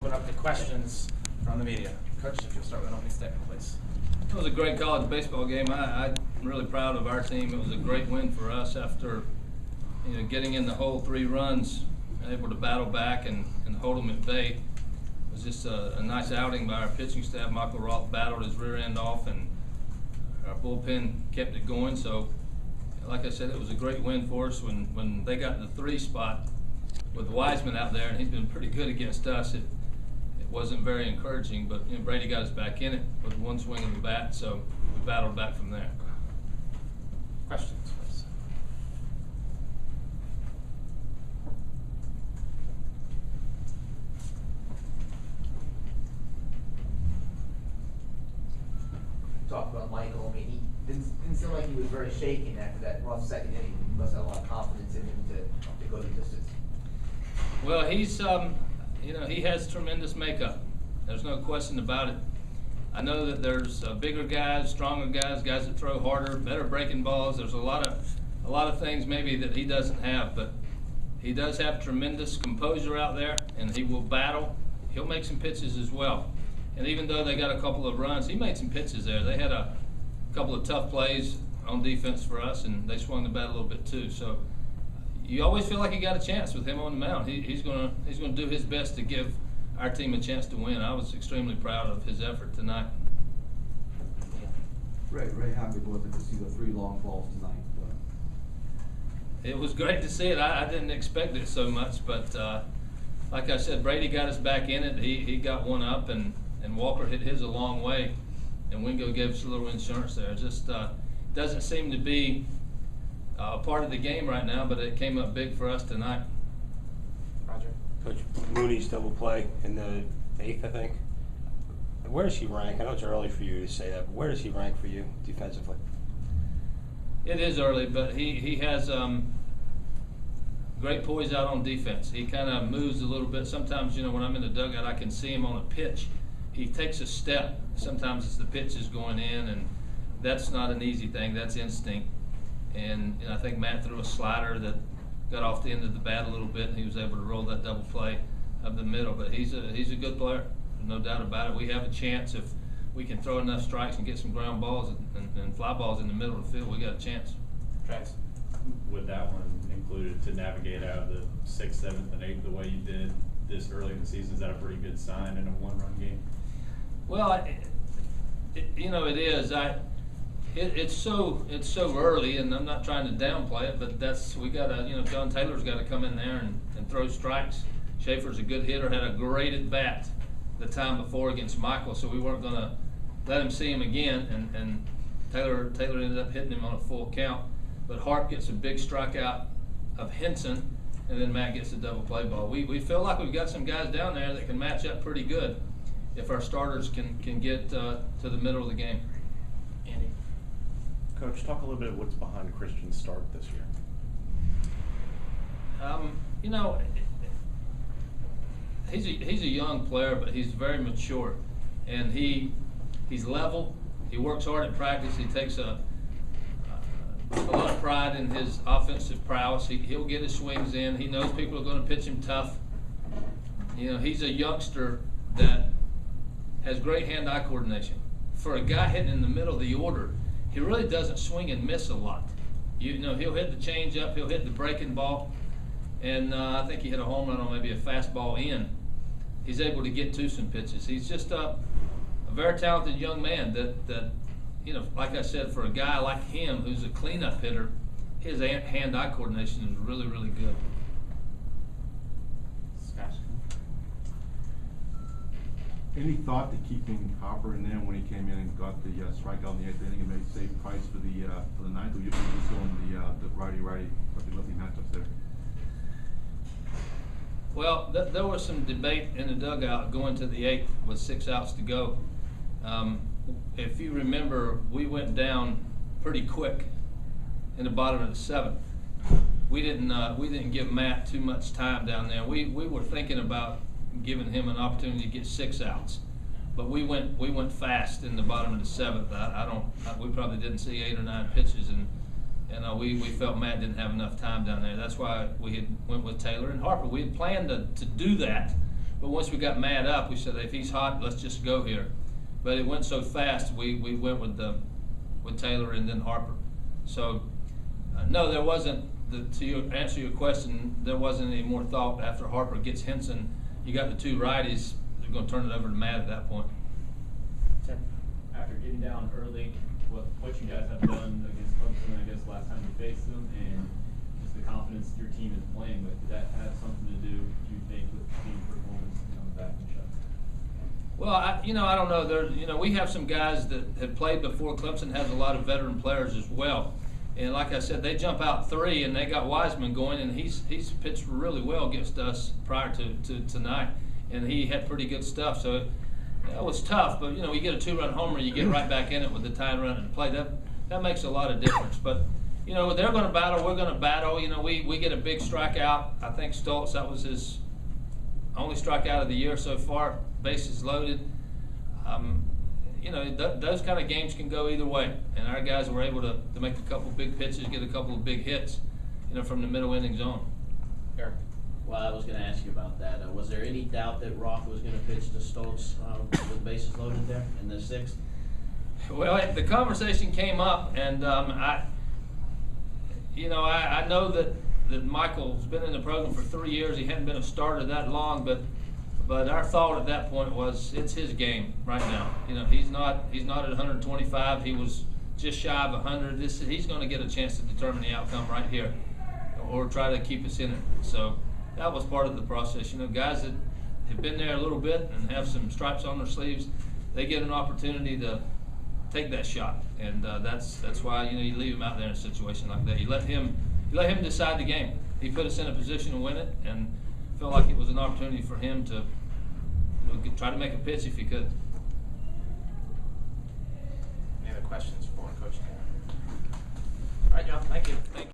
open up to questions from the media. Coach, if you'll start with an opening statement, please. It was a great college baseball game. I'm really proud of our team. It was a great win for us after getting in the hole 3 runs, able to battle back and hold them at bay. It was just a nice outing by our pitching staff. Michael Roth battled his rear end off, and our bullpen kept it going. So, like I said, it was a great win for us. When they got in the 3 spot with Wiseman out there, and he's been pretty good against us, it wasn't very encouraging, but Brady got us back in it with 1 swing of the bat, so we battled back from there. Questions, please. Talk about Michael. I mean, he didn't seem like he was very shaken after that rough second inning. He must have a lot of confidence in him to go the distance. Well, he's he has tremendous makeup. There's no question about it. I know that there's bigger guys, stronger guys, guys that throw harder, better breaking balls. There's a lot of things maybe that he doesn't have, but he does have tremendous composure out there, and he will battle. He'll make some pitches as well. And even though they got a couple of runs, he made some pitches there. They had a couple of tough plays on defense for us, and they swung the bat a little bit too. So you always feel like you got a chance with him on the mound. He's gonna do his best to give our team a chance to win. I was extremely proud of his effort tonight. Ray, happy was it to see the 3 long balls tonight? It was great to see it. I didn't expect it so much, but like I said, Brady got us back in it. He got one up, and Walker hit his a long way, and Wingo gave us a little insurance there. It just doesn't seem to be a part of the game right now, but it came up big for us tonight. Roger. Coach, Mooney's double play in the 8th, I think. Where does he rank? I know it's early for you to say that, but where does he rank for you defensively? It is early, but he has great poise out on defense. He kind of moves a little bit. Sometimes, when I'm in the dugout, I can see him on a pitch. He takes a step. Sometimes it's the pitch is going in, and that's not an easy thing. That's instinct. And I think Matt threw a slider that got off the end of the bat a little bit, and he was able to roll that double play up the middle. But he's a good player, no doubt about it. We have a chance if we can throw enough strikes and get some ground balls and fly balls in the middle of the field. We got a chance. Trans. With that one included, to navigate out of the 6th, 7th, and 8th the way you did this early in the season, is that a pretty good sign in a 1-run game? Well, it is. It's so early, and I'm not trying to downplay it, but we got to, John Taylor's got to come in there and throw strikes. Schaefer's a good hitter, had a great at bat the time before against Michael, so we weren't going to let him see him again, and Taylor ended up hitting him on a full count. But Hart gets a big strikeout of Henson, and then Matt gets a double play ball. We feel like we've got some guys down there that can match up pretty good if our starters can get to the middle of the game. Andy. Coach, talk a little bit of what's behind Christian's start this year. He's a young player, but he's very mature, and he's level. He works hard at practice. He takes a lot of pride in his offensive prowess. He'll get his swings in. He knows people are going to pitch him tough. He's a youngster that has great hand-eye coordination. For a guy hitting in the middle of the order, he really doesn't swing and miss a lot. He'll hit the change-up, he'll hit the breaking ball, and I think he hit a home run on maybe a fastball in. He's able to get to some pitches. He's just a very talented young man that like I said, for a guy like him who's a cleanup hitter, his hand-eye coordination is really, really good. Scott. Any thought to keeping Hopper in there when he came in and got the strikeout in the 8th inning and made save price for the 9th? Or you just going the righty-righty lefty matchups there? Well, there was some debate in the dugout going to the 8th with 6 outs to go. If you remember, we went down pretty quick in the bottom of the 7th. We didn't give Matt too much time down there. We were thinking about giving him an opportunity to get 6 outs, but we went fast in the bottom of the 7th. We probably didn't see 8 or 9 pitches, and we felt Matt didn't have enough time down there. That's why we had went with Taylor and Harper. We had planned to do that But once we got mad up, we said, if he's hot, let's just go here. But it went so fast, we went with Taylor and then Harper. So, no, there wasn't, to answer your question, there wasn't any more thought after Harper gets Henson. You got the two righties, they're going to turn it over to Matt at that point. After getting down early, what you guys have done against Clemson, I guess last time you faced them, and just the confidence your team is playing with, did that have something to do, do you think, with the team performance coming back and shut? Well, I don't know. We have some guys that have played before. Clemson has a lot of veteran players as well. And like I said, they jump out 3, and they got Wiseman going, and he's pitched really well against us prior to tonight, and he had pretty good stuff. So that was tough, but you get a 2-run homer, you get right back in it with the tying run and play. That makes a lot of difference. But they're going to battle. We're going to battle. We get a big strikeout. I think Stoltz, that was his only strikeout of the year so far. Bases loaded. Those kind of games can go either way, and our guys were able to make a couple big pitches, get a couple of big hits, from the middle inning zone. Eric. Well, I was going to ask you about that. Was there any doubt that Roth was going to pitch to Stoltz with bases loaded there in the 6th? Well, the conversation came up, and I know that Michael's been in the program for 3 years. He hadn't been a starter that long, but our thought at that point was it's his game right now. He's not at 125. He was just shy of 100. He's going to get a chance to determine the outcome right here, or try to keep us in it. So that was part of the process. Guys that have been there a little bit and have some stripes on their sleeves, they get an opportunity to take that shot, and that's why you leave him out there in a situation like that. You let him decide the game. He put us in a position to win it, and felt like it was an opportunity for him to try to make a pitch if he could. Any other questions for Coach? All right, John. Thank you. Thank you.